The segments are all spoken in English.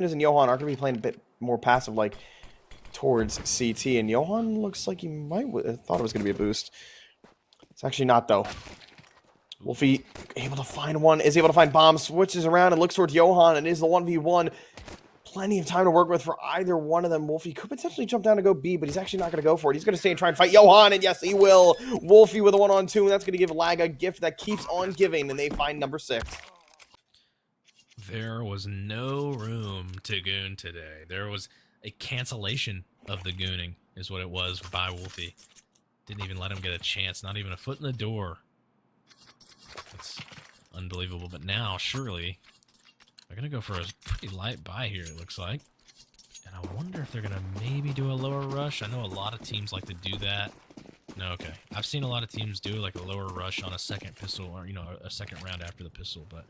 and Johan are going to be playing a bit more passive, like towards CT. And Johan looks like he might thought it was going to be a boost. It's actually not, though. Wolfie able to find one, is able to find bomb, switches around and looks towards Johan, and is the 1v1. Plenty of time to work with for either one of them. Wolfie could potentially jump down to go B, but he's actually not going to go for it. He's going to stay and try and fight Johan, and yes, he will. Wolfie with a 1-on-2, and that's going to give Lag a gift that keeps on giving, and they find number 6. There was no room to goon today. There was a cancellation of the gooning, is what it was by Wolfie. Didn't even let him get a chance, not even a foot in the door. That's unbelievable. But now, surely, they're going to go for a pretty light buy here, it looks like. And I wonder if they're going to maybe do a lower rush. I know a lot of teams like to do that. No, okay. I've seen a lot of teams do like a lower rush on a second pistol or, you know, a second round after the pistol. But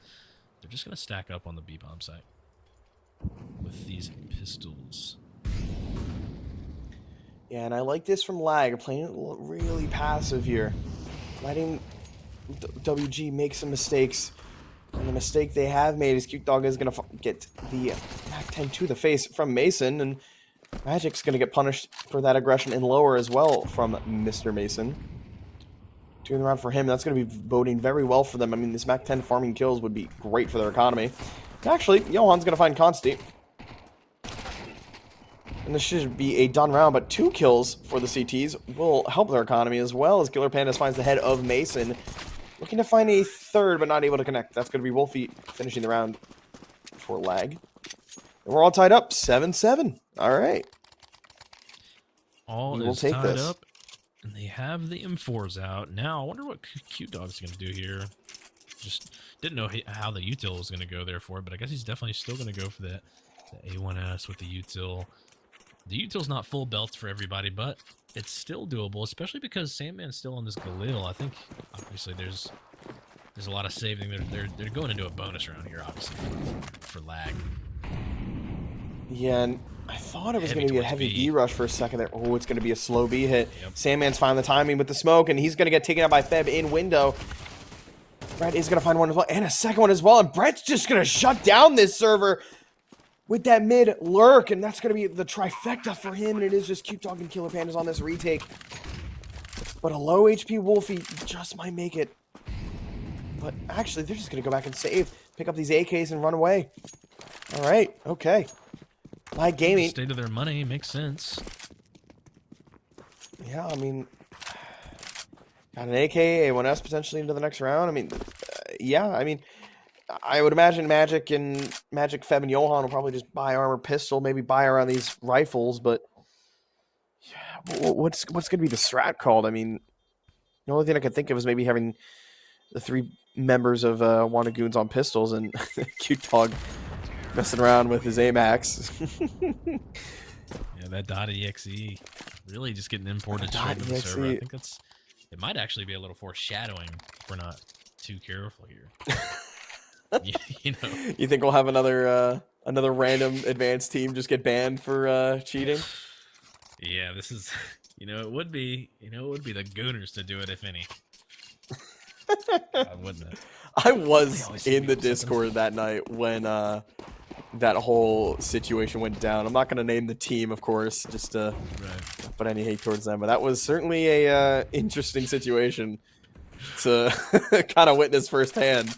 they're just going to stack up on the B-bomb site with these pistols. Yeah, and I like this from Lag, playing it really passive here. Letting WG make some mistakes. And the mistake they have made is Cute Dog is going to get the MAC-10 to the face from Mason, and Magic's going to get punished for that aggression in lower as well from Mr. Mason. Doing the round for him, that's going to be boding very well for them. I mean, this MAC-10 farming kills would be great for their economy. Actually, Johan's going to find Consti. And this should be a done round, but 2 kills for the CTs will help their economy as well, as Killer Pandas finds the head of Mason. Looking to find a third, but not able to connect. That's going to be Wolfie finishing the round for Lag. And we're all tied up, 7-7. All right. All is tied up, and they have the M4s out. Now, I wonder what Cute Dog's going to do here. Just didn't know how the util was going to go there for it, but I guess he's definitely still going to go for the A1S with the util. The util's not full belts for everybody, but it's still doable, especially because Sandman's still on this Galil. I think, obviously, there's a lot of saving. They're going into a bonus round here, obviously, for Lag. Yeah, and I thought it was going to be a heavy B rush for a second there. Oh, it's going to be a slow B hit. Yep. Sandman's finding the timing with the smoke, and he's going to get taken out by Feb in window. Brett is going to find one as well, and a second one as well, and Brett's just going to shut down this server with that mid lurk, and that's going to be the trifecta for him, and it is just Cute Dog and Killer Pandas on this retake. But a low HP Wolfie just might make it. But actually, they're just going to go back and save, pick up these AKs, and run away. All right, okay. Lag Gaming. The state of their money makes sense. Yeah, I mean, got an AK, A1S potentially into the next round. I mean, yeah, I mean, I would imagine Magic, Feb, and Johan will probably just buy armor pistol, maybe buy around these rifles, but yeah, what's going to be the strat called? I mean, the only thing I could think of is maybe having the 3 members of Wanted Goons on pistols and Cute Dog messing around with his AMAX. Yeah, that .exe really just getting imported straight to the server. I think it might actually be a little foreshadowing if we're not too careful here. You know, you think we'll have another random advanced team just get banned for cheating? Yeah, this is, it would be the Gooners to do it, if any. Wouldn't it? I was in the Discord that night when that whole situation went down. I'm not going to name the team, of course, just to put any hate towards them, but that was certainly a interesting situation to kind of witness firsthand.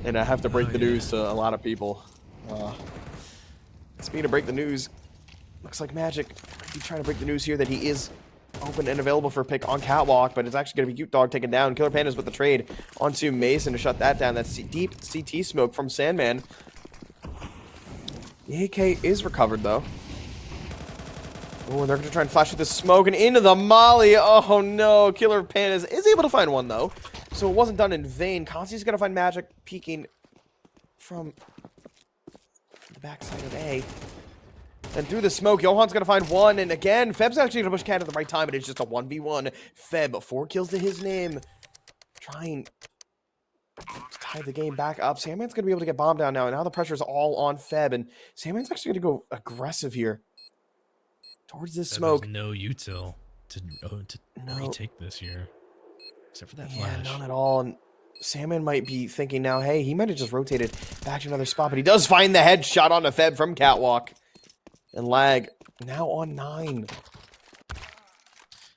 And I have to break the news to a lot of people. Speaking of break the news, looks like Magic might be trying to break the news here that he is open and available for a pick on Catwalk, but it's actually going to be Cute Dog taken down. Killer Pandas with the trade onto Mason to shut that down. That's deep CT smoke from Sandman. The AK is recovered, though. Oh, they're going to try and flash with the smoke and into the molly. Oh, no. Killer Pandas is able to find one, though. So it wasn't done in vain. Consti's going to find Magic peeking from the backside of A. And through the smoke, Johan's going to find one. And again, Feb's actually going to push Cat at the right time, but it's just a 1v1. Feb, 4 kills to his name. Trying to tie the game back up. Sandman's going to be able to get bombed down now. And now the pressure is all on Feb. And Sandman's actually going to go aggressive here towards this smoke. No util to retake this here. Except for that flash. Yeah, none at all. And Sandman might be thinking now, hey, he might have just rotated back to another spot, but he does find the headshot on the Feb from Catwalk. And Lag now on 9.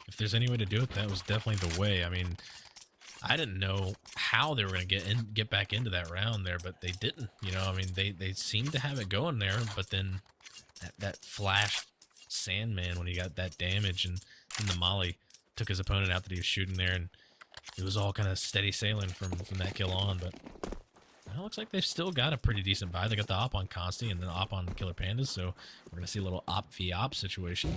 If there's any way to do it, that was definitely the way. I mean, I didn't know how they were going to get back into that round there, but they didn't. You know, I mean, they seemed to have it going there, but then that flash Sandman when he got that damage and the molly took his opponent out that he was shooting there, and it was all kind of steady sailing from that kill on. But it looks like they've still got a pretty decent buy. They got the op on Consti and then the op on Killer Pandas, so we're going to see a little op v op situation.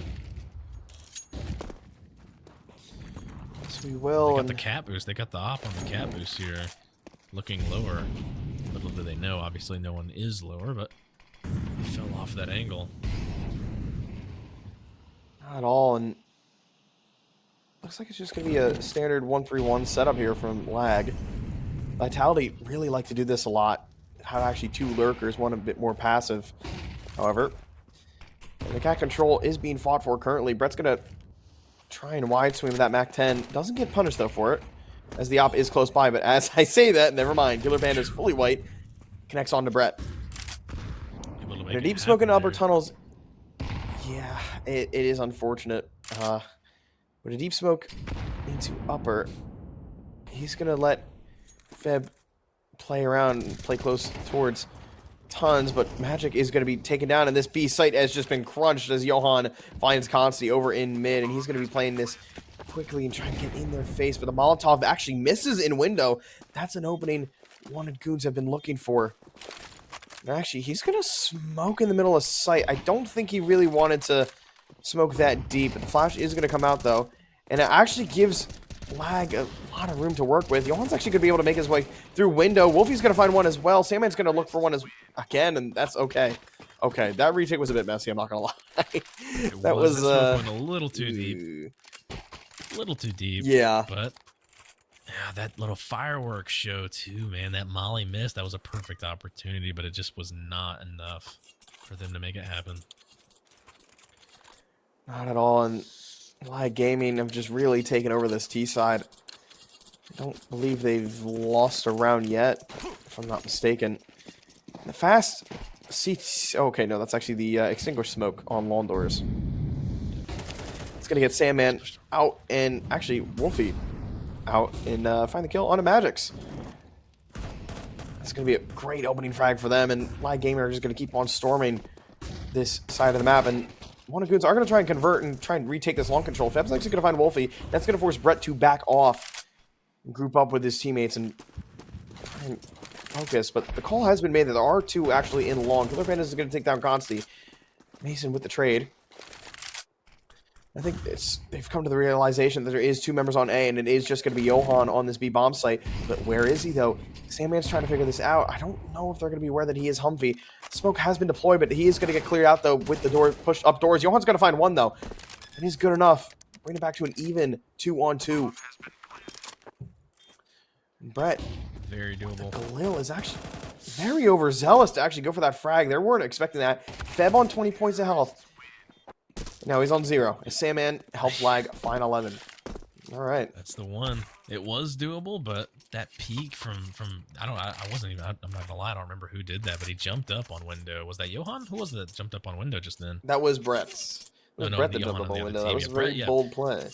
Yes, we will. They got the cat boost. They got the op on the cat boost here, looking lower. Little do they know, obviously no one is lower, but he fell off that angle. Not at all, and looks like it's just going to be a standard 1-3-1 setup here from Lag. Vitality really like to do this a lot. Have actually 2 lurkers, one a bit more passive. However, the cat control is being fought for currently. Brett's going to try and wide swing with that MAC-10. Doesn't get punished, though, for it, as the op is close by. But as I say that, never mind. Killer Panda is fully white. Connects on to Brett. And a deep smoke in upper tunnels. Yeah, it is unfortunate. But a deep smoke into upper. He's going to let Feb play around and play close towards tons, but Magic is going to be taken down, and this B site has just been crunched as Johan finds Consti over in mid, and he's going to be playing this quickly and trying to get in their face, but the Molotov actually misses in window. That's an opening wanted goons have been looking for. And actually, he's going to smoke in the middle of sight. I don't think he really wanted to smoke that deep, but the flash is going to come out, though, and it actually gives Lag a lot of room to work with. Johan's actually going to be able to make his way through window. Wolfie's going to find one as well. Sandman's going to look for one again, and that's okay. Okay, that retake was a bit messy, I'm not going to lie. That was went a little too deep. A little too deep. Yeah. But yeah, that little fireworks show too, man. That molly missed. That was a perfect opportunity, but it just was not enough for them to make it happen. Not at all, and Lag Gaming have just really taken over this T side. I don't believe they've lost a round yet, if I'm not mistaken. The fast CT... Okay, no, that's actually the extinguished smoke on lawn doors. It's going to get Sandman out, and actually Wolfie out, and find the kill on a Magix. It's going to be a great opening frag for them, and Lag Gaming are just going to keep on storming this side of the map, and Goons are going to try and convert and try and retake this long control. Feb's actually going to find Wolfie. That's going to force Brett to back off and group up with his teammates and try and focus. But the call has been made that there are 2 actually in long. Killer Pandas is going to take down Consti. Mason with the trade. I think they've come to the realization that there is 2 members on A, and it is just going to be Johan on this B bomb site. But where is he, though? Sandman's trying to figure this out. I don't know if they're going to be aware that he is Humvee. Smoke has been deployed, but he is going to get cleared out, though, with the door pushed up doors. Johan's going to find one, though. And he's good enough. Bring it back to an even 2-on-2. And Brett. Very doable. Galil is actually very overzealous to actually go for that frag. They weren't expecting that. Feb on 20 points of health. Now he's on 0. As Sandman helps Lag find 11. All right. That's the one. It was doable, but that peak from I wasn't even, I'm not gonna lie, I don't remember who did that, but he jumped up on window. Was that Johan? Who was it that jumped up on window just then? That was Brett's. It was Brett that jumped up on window. That was a very bold play.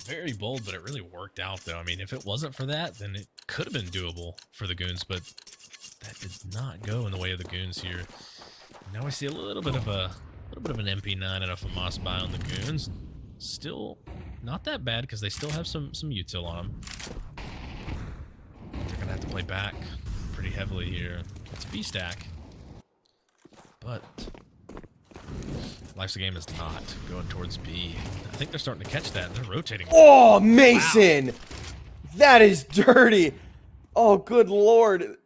Very bold, but it really worked out, though. I mean, if it wasn't for that, then it could have been doable for the Goons, but that did not go in the way of the Goons here. Now we see a little bit of an MP9 and a FAMAS buy on the Goons. Still not that bad because they still have some util on them. They're gonna have to play back pretty heavily here. It's B stack, but Life's a Game is not going towards B. I think they're starting to catch that. They're rotating. Oh, Mason! Wow. That is dirty. Oh, good lord.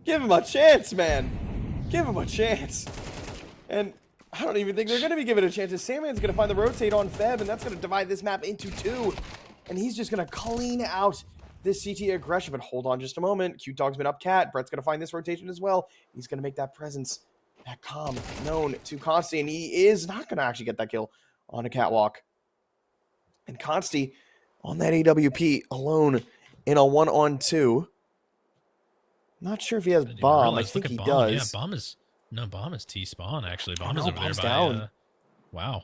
Give him a chance, man. Give him a chance. And I don't even think they're going to be given a chance. Sandman's going to find the rotate on Feb, and that's going to divide this map into 2. And he's just going to clean out this CT aggression. But hold on just a moment. Cute Dog's been up cat. Brett's going to find this rotation as well. He's going to make that presence, that calm, known to Consti. And he is not going to actually get that kill on a catwalk. And Consti on that AWP alone in a 1-on-2. Not sure if he has Didn't even bomb. I realize. Look think at he bomb. Yeah, does. bomb is no bomb is T spawn actually. Oh Bomb is no, over there bomb's by down. wow.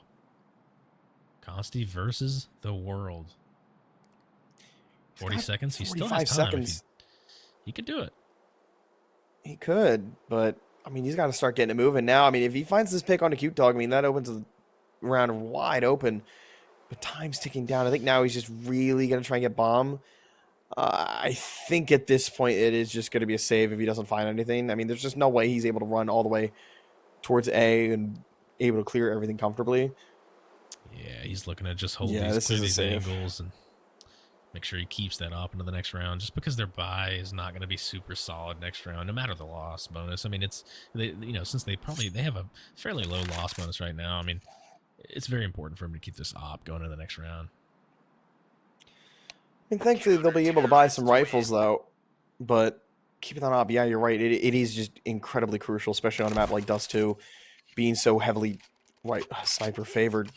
Consti versus the world. 40 seconds. He still has 45 time. seconds. He could do it. He could, but I mean, he's got to start getting it moving now. I mean, if he finds this pick on a cute dog, I mean, that opens the round wide open. But time's ticking down. I think now he's just really going to try and get bomb. I think at this point it is just going to be a save if he doesn't find anything. I mean, there's just no way he's able to run all the way towards A and able to clear everything comfortably. Yeah, he's looking to just hold Yeah, these, clear these save. angles and make sure he keeps that up into the next round. Just because their buy is not going to be super solid next round, no matter the loss bonus. I mean, it's since they have a fairly low loss bonus right now. I mean, it's very important for him to keep this op going into the next round. I mean, thankfully they'll be able to buy some rifles though, but keeping that op, yeah, you're right. It is just incredibly crucial, especially on a map like Dust 2, being so heavily sniper favored.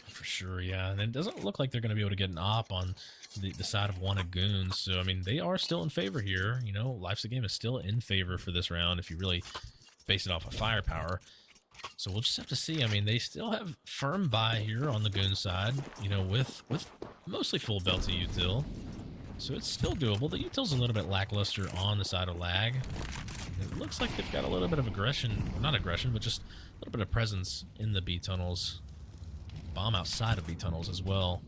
For sure, yeah. And it doesn't look like they're going to be able to get an op on the side of one of Goons. So, I mean, they are still in favor here. You know, Life's a Game is still in favor for this round if you really base it off of firepower. So we'll just have to see. I mean, they still have firm buy here on the Goon side, you know, with mostly full belty util. So it's still doable. The util's a little bit lackluster on the side of lag. It looks like they've got a little bit of aggression, not aggression, but just a little bit of presence in the B tunnels. Bomb outside of B tunnels as well.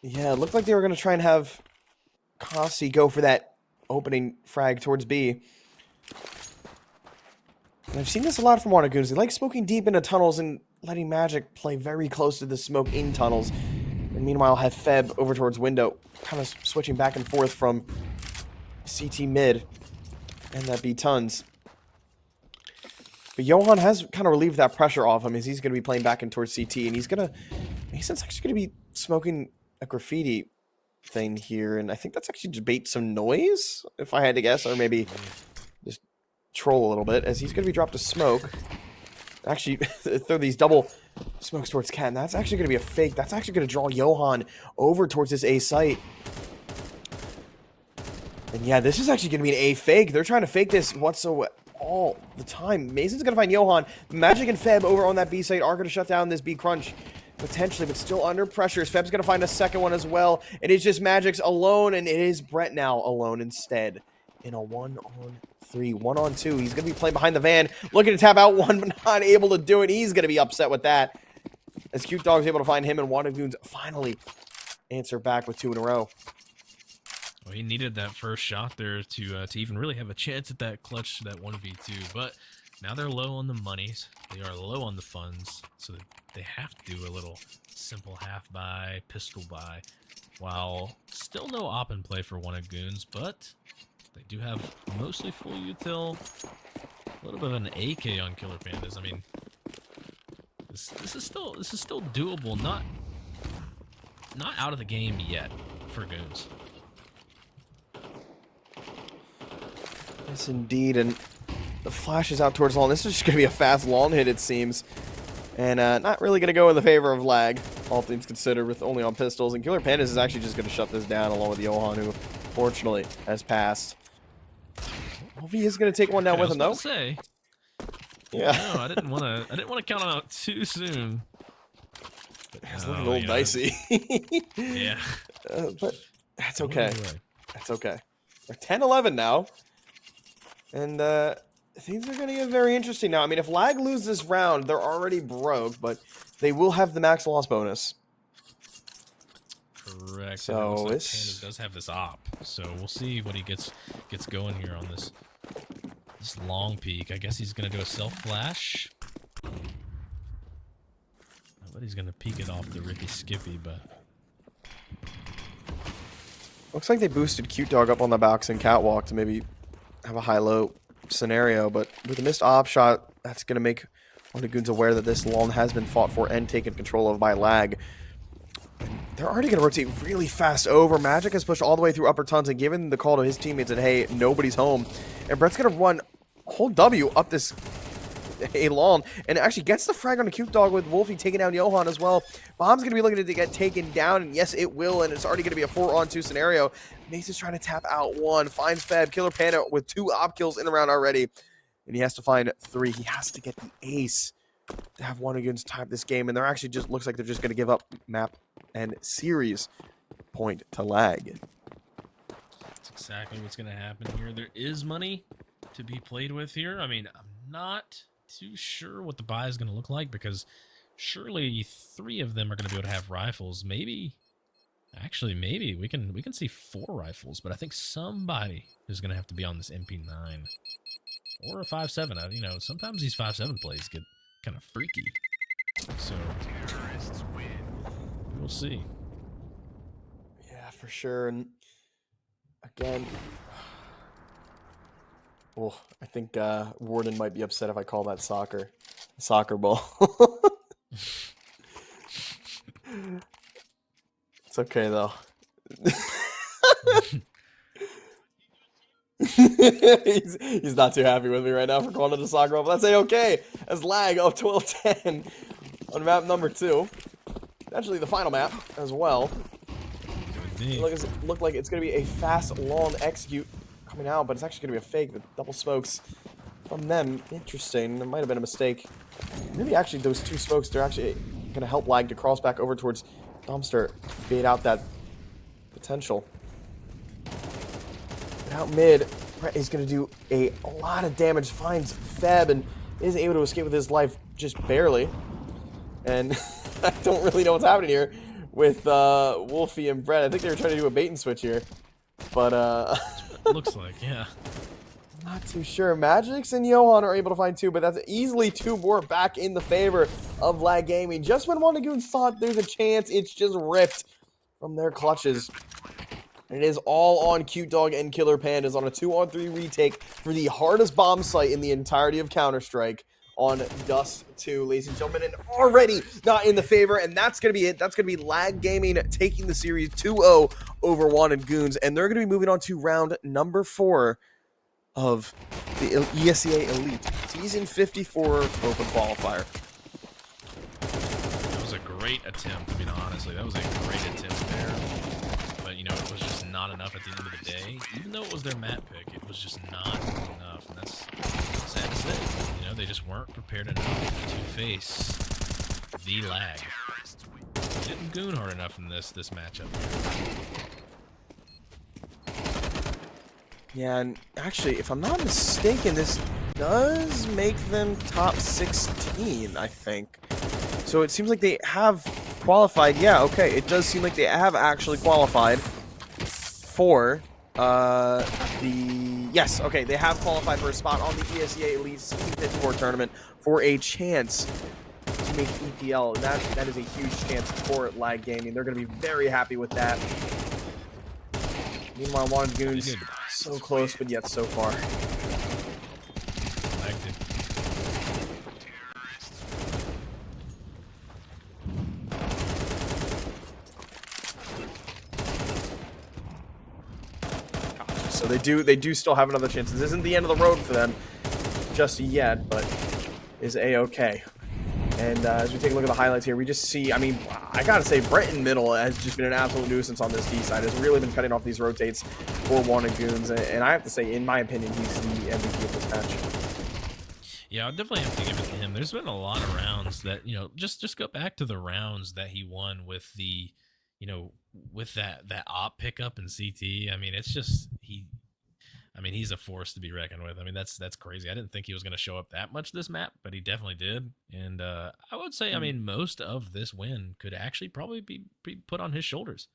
Yeah, it looked like they were going to try and have Kasi go for that opening frag towards B. And I've seen this a lot from Wanagoons. They like smoking deep into tunnels and letting Magic play very close to the smoke in tunnels. And meanwhile, have Feb over towards window, kind of switching back and forth from CT mid and that B tons. But Johan has kind of relieved that pressure off him as he's going to be playing back in towards CT. And he's actually going to be smoking a graffiti thing here. And I think that's actually to bait some noise, if I had to guess, or maybe just troll a little bit, as he's going to be dropped to smoke. Actually, throw these double smokes towards Cat, and that's actually going to be a fake. That's actually going to draw Johan over towards this A site. And yeah, this is actually going to be an A fake. They're trying to fake this all the time. Mason's going to find Johan. Magic and Feb over on that B site are going to shut down this B crunch. Potentially, but still under pressure. Feb's going to find a second one as well. It is just Magic's alone, and it is Brett now alone instead. In a 1-on-3, 1-on-2. He's going to be playing behind the van. Looking to tap out one, but not able to do it. He's going to be upset with that. As Cute Dog's able to find him, and Wanagoons finally answer back with 2 in a row. Well, he needed that first shot there to even really have a chance at that clutch, that 1v2. But now they're low on the monies. They are low on the funds. So they have to do a little simple half buy, pistol buy. While still no op in play for Wanagoons, but they do have mostly full util. A little bit of an AK on Killer Pandas. I mean, this is still doable. Not out of the game yet for Goons. Yes, indeed. And the flash is out towards long. This is just going to be a fast long hit, it seems. And not really going to go in the favor of lag, all things considered, with only on pistols. And Killer Pandas is actually just going to shut this down along with Johan, who fortunately has passed. He is going to take one down with him, though. Say, yeah. No, I didn't want to count him out too soon. It's looking a little dicey. Yeah. But that's okay. That's okay. We're 10-11 now. And things are going to get very interesting now. I mean, if lag loses this round, they're already broke, but they will have the max loss bonus. Correct. So like Pandas does have this op, so we'll see what he gets going here on this long peek. I guess he's gonna do a self flash. I bet he's gonna peek it off the Rippy Skippy, but looks like they boosted Cute Dog up on the box and catwalk to maybe have a high-low scenario, but with a missed op shot, that's gonna make Wanagoons aware that this long has been fought for and taken control of by lag. They're already going to rotate really fast over. Magic has pushed all the way through upper tons and given the call to his teammates that, hey, nobody's home. And Brett's going to run whole W up this Alon, and actually gets the frag on a cute dog with Wolfie taking down Johan as well. Bomb's going to be looking to get taken down, and yes, it will, and it's already going to be a 4-on-2 scenario. Mace is trying to tap out one, finds Feb, Killer Panda with 2 op kills in the round already, and he has to find 3. He has to get the ace to have one against type this game, and they're actually just looks like they're just going to give up map and series point to lag. That's exactly what's going to happen here. There is money to be played with here. I mean, I'm not too sure what the buy is going to look like, because surely 3 of them are going to be able to have rifles. Maybe we can see 4 rifles, but I think somebody is going to have to be on this MP9 or a 5.7. You know, sometimes these 5.7 plays get kind of freaky, so we'll see. Yeah, for sure. And again, oh, I think Warden might be upset if I call that soccer ball. It's okay though. he's not too happy with me right now for calling it a soccer ball, but that's okay. As lag of 12-10 on map number 2. Actually, the final map as well. Look like it's going to be a fast, long execute coming out, but it's actually going to be a fake. The double smokes from them. Interesting. There might have been a mistake. Maybe actually those 2 smokes, they're actually going to help lag to cross back over towards Dumpster. Bait out that potential. But out mid, Brett is going to do a lot of damage. Finds Feb and is able to escape with his life just barely. And I don't really know what's happening here with Wolfie and Brett. I think they were trying to do a bait and switch here. But looks like, yeah. Not too sure. Magix and Johan are able to find 2, but that's easily 2 more back in the favor of Lag Gaming. Just when Wandagoons thought there's a chance, it's just ripped from their clutches. And it is all on Cute Dog and Killer Pandas on a 2-on-3 retake for the hardest bomb site in the entirety of Counter-Strike on Dust 2, ladies and gentlemen, and already not in the favor, and that's going to be it. That's going to be Lag Gaming taking the series 2-0 over Wandagoons, and they're going to be moving on to round number 4 of the ESEA Elite Season 54 Open Qualifier. That was a great attempt. I mean, honestly, that was a great attempt there. But, you know, it was just not enough at the end of the day. Even though it was their map pick, it was just not enough. And that's sad to say. You know, they just weren't prepared enough to face the lag. They didn't goon hard enough in this matchup. Yeah, and actually, if I'm not mistaken, this does make them top 16, I think. So it seems like they have qualified. Yeah, okay, it does seem like they have actually qualified for yes, okay, they have qualified for a spot on the ESEA Elite Season 54 tournament for a chance to make EPL. That is a huge chance for Lag Gaming. They're going to be very happy with that. Meanwhile, Wandagoons so close, but yet so far. So they do still have another chance. This isn't the end of the road for them just yet, but is A-okay. And as we take a look at the highlights here, we just see, I mean, I gotta say, Brett in middle has just been an absolute nuisance on this D side. Has really been cutting off these rotates for Wandagoons. And I have to say, in my opinion, he's the MVP of this match. Yeah, I'll definitely have to give it to him. There's been a lot of rounds that, you know, just go back to the rounds that he won with the, you know, with that op pickup in CT. I mean, it's just, he's a force to be reckoned with. I mean, that's crazy. I didn't think he was going to show up that much this map, but he definitely did. And I would say, I mean, most of this win could actually probably be put on his shoulders.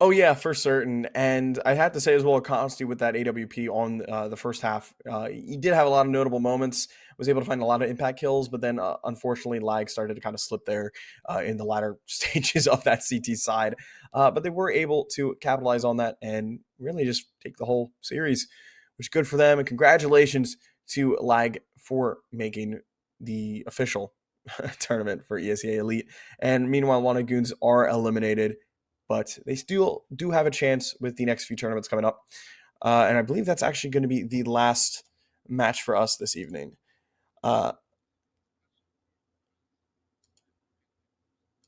Oh, yeah, for certain. And I have to say as well, Consti with that AWP on the first half, he did have a lot of notable moments, was able to find a lot of impact kills, but then unfortunately lag started to kind of slip there in the latter stages of that CT side. But they were able to capitalize on that and really just take the whole series, which is good for them. And congratulations to lag for making the official tournament for ESEA Elite. And meanwhile, Wandagoons are eliminated, but they still do have a chance with the next few tournaments coming up. And I believe that's actually going to be the last match for us this evening.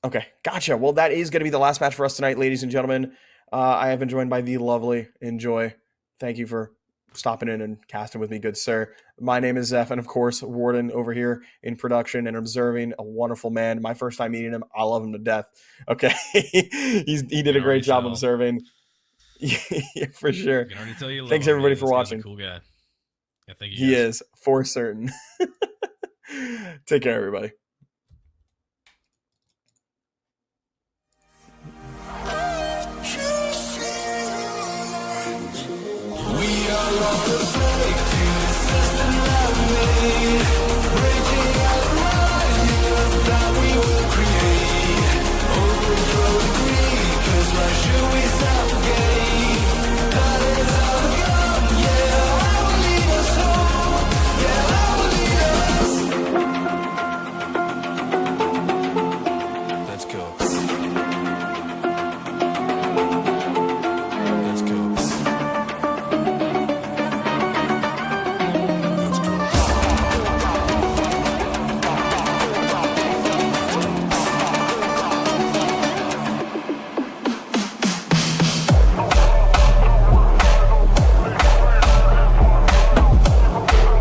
Okay, gotcha. Well, that is going to be the last match for us tonight, ladies and gentlemen. I have been joined by the lovely Enjoy. Thank you for stopping in and casting with me, good sir. My name is Zeph, and of course, Warden over here in production and observing, a wonderful man. My first time meeting him, I love him to death. Okay, he did a great job observing. Yeah, for sure. I can already tell you. Thanks everybody for watching. A cool guy. Yeah, thank you. He is for certain. Take care, everybody. We are all the slave to the system that we made, breaking out the riot that we will create, overthrow the greed, 'cause why should we self-gain?